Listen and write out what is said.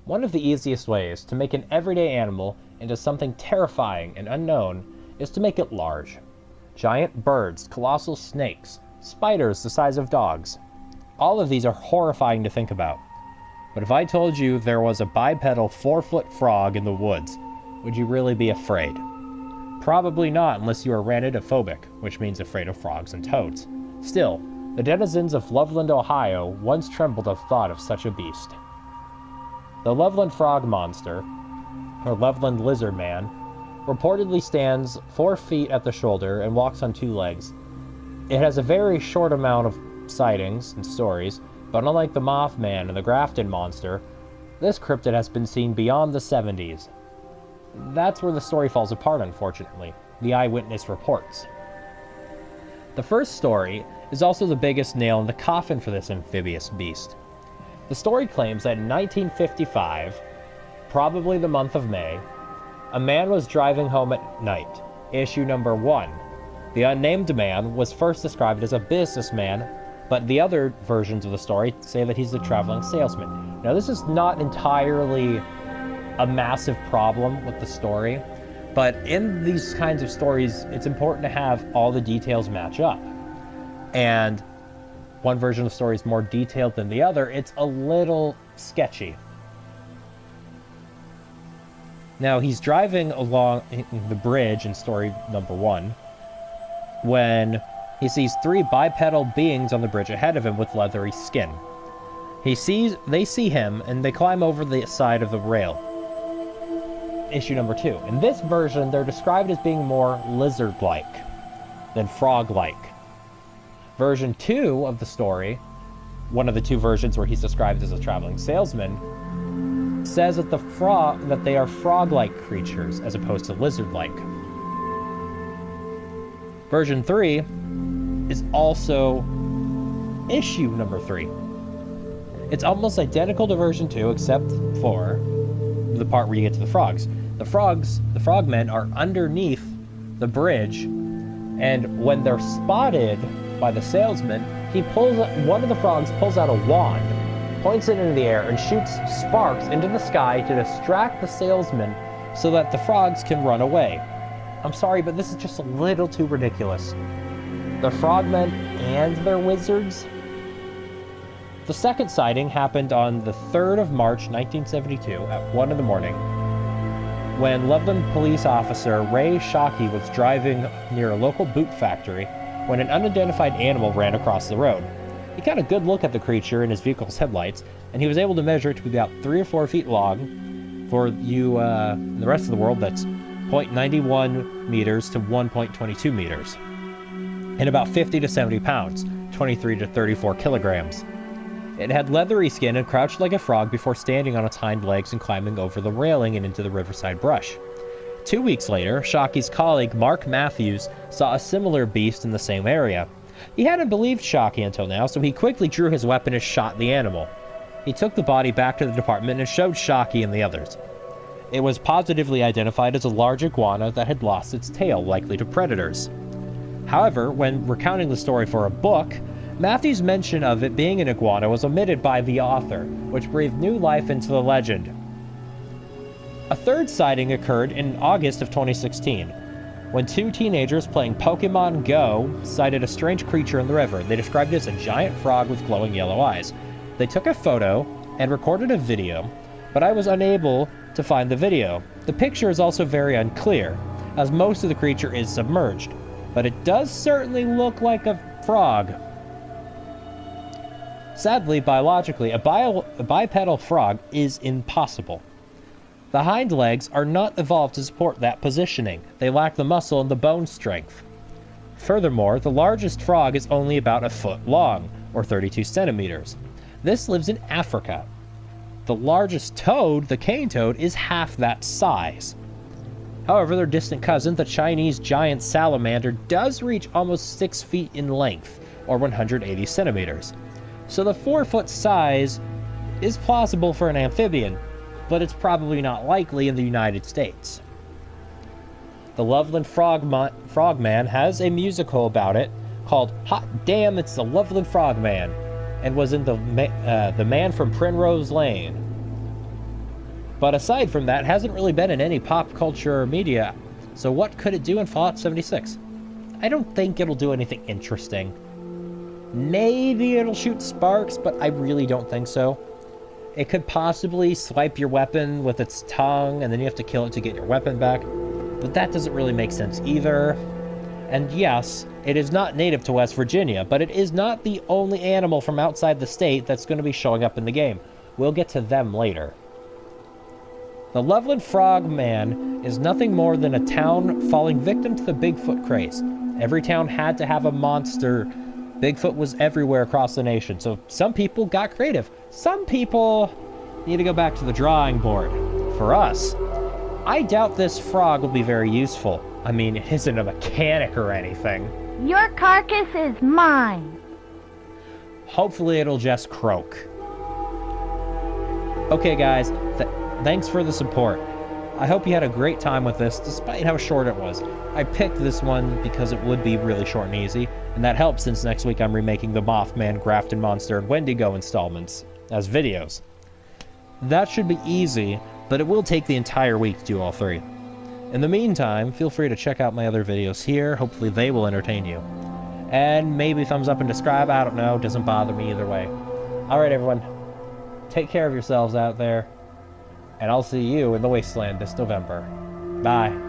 One of the easiest ways to make an everyday animal into something terrifying and unknown is to make it large. Giant birds, colossal snakes, spiders the size of dogs. All of these are horrifying to think about. But if I told you there was a bipedal 4-foot frog in the woods, would you really be afraid? Probably not unless you are ranitophobic, which means afraid of frogs and toads. Still, the denizens of Loveland, Ohio once trembled at thought of such a beast. The Loveland frog monster, or Loveland lizard man, reportedly stands 4 feet at the shoulder and walks on 2 legs. It has a very short amount of sightings and stories, but unlike the Mothman and the Grafton monster, this cryptid has been seen beyond the 70s. That's where the story falls apart, unfortunately, the eyewitness reports. The first story is also the biggest nail in the coffin for this amphibious beast. The story claims that in 1955, probably the month of May, a man was driving home at night. Issue number 1. The unnamed man was first described as a businessman, but the other versions of the story say that he's a traveling salesman. Now, this is not entirely a massive problem with the story, but in these kinds of stories, it's important to have all the details match up. And one version of the story is more detailed than the other. It's a little sketchy. Now, he's driving along the bridge in story number 1 when he sees 3 bipedal beings on the bridge ahead of him with leathery skin. They see him, and they climb over the side of the rail. Issue number 2. In this version, they're described as being more lizard-like than frog-like. Version 2 of the story, one of the 2 versions where he's described as a traveling salesman, says that they are frog-like creatures as opposed to lizard-like. Version 3 is also issue number 3. It's almost identical to version 2 except for the part where you get to the frogs. The frogmen are underneath the bridge, and when they're spotted by the salesman, one of the frogs pulls out a wand, points it into the air, and shoots sparks into the sky to distract the salesman so that the frogs can run away. I'm sorry, but this is just a little too ridiculous. The frogmen and their wizards? The second sighting happened on the 3rd of March, 1972, at 1 in the morning, when Loveland police officer Ray Shockey was driving near a local boot factory when an unidentified animal ran across the road. He got a good look at the creature in his vehicle's headlights, and he was able to measure it to be about 3 or 4 feet long. For you in the rest of the world, that's 0.91 meters to 1.22 meters. And about 50 to 70 pounds, 23 to 34 kilograms. It had leathery skin and crouched like a frog before standing on its hind legs and climbing over the railing and into the riverside brush. 2 weeks later, Shockey's colleague Mark Matthews saw a similar beast in the same area. He hadn't believed Shockey until now, so he quickly drew his weapon and shot the animal. He took the body back to the department and showed Shockey and the others. It was positively identified as a large iguana that had lost its tail, likely to predators. However, when recounting the story for a book, Matthews' mention of it being an iguana was omitted by the author, which breathed new life into the legend. A third sighting occurred in August of 2016, when 2 teenagers playing Pokemon Go sighted a strange creature in the river. They described it as a giant frog with glowing yellow eyes. They took a photo and recorded a video, but I was unable to find the video. The picture is also very unclear, as most of the creature is submerged, but it does certainly look like a frog. Sadly, biologically, a bipedal frog is impossible. The hind legs are not evolved to support that positioning. They lack the muscle and the bone strength. Furthermore, the largest frog is only about a foot long, or 32 centimeters. This lives in Africa. The largest toad, the cane toad, is half that size. However, their distant cousin, the Chinese giant salamander, does reach almost 6 feet in length, or 180 centimeters. So the 4-foot size is plausible for an amphibian, but it's probably not likely in the United States. The Loveland Frogman has a musical about it called Hot Damn, It's the Loveland Frogman, and was in the Man from Primrose Lane. But aside from that, it hasn't really been in any pop culture or media. So what could it do in Fallout 76? I don't think it'll do anything interesting. Maybe it'll shoot sparks, but I really don't think so. It could possibly swipe your weapon with its tongue, and then you have to kill it to get your weapon back. But that doesn't really make sense either. And yes, it is not native to West Virginia, but it is not the only animal from outside the state that's going to be showing up in the game. We'll get to them later. The Loveland Frog Man is nothing more than a town falling victim to the Bigfoot craze. Every town had to have a monster. Bigfoot was everywhere across the nation, so some people got creative. Some people need to go back to the drawing board. For us, I doubt this frog will be very useful. I mean, it isn't a mechanic or anything. Your carcass is mine. Hopefully it'll just croak. Okay guys, thanks for the support. I hope you had a great time with this, despite how short it was. I picked this one because it would be really short and easy, and that helps since next week I'm remaking the Mothman, Grafton Monster, and Wendigo installments as videos. That should be easy, but it will take the entire week to do all three. In the meantime, feel free to check out my other videos here, hopefully they will entertain you. And maybe thumbs up and subscribe, I don't know, doesn't bother me either way. Alright everyone, take care of yourselves out there, and I'll see you in the Wasteland this November. Bye.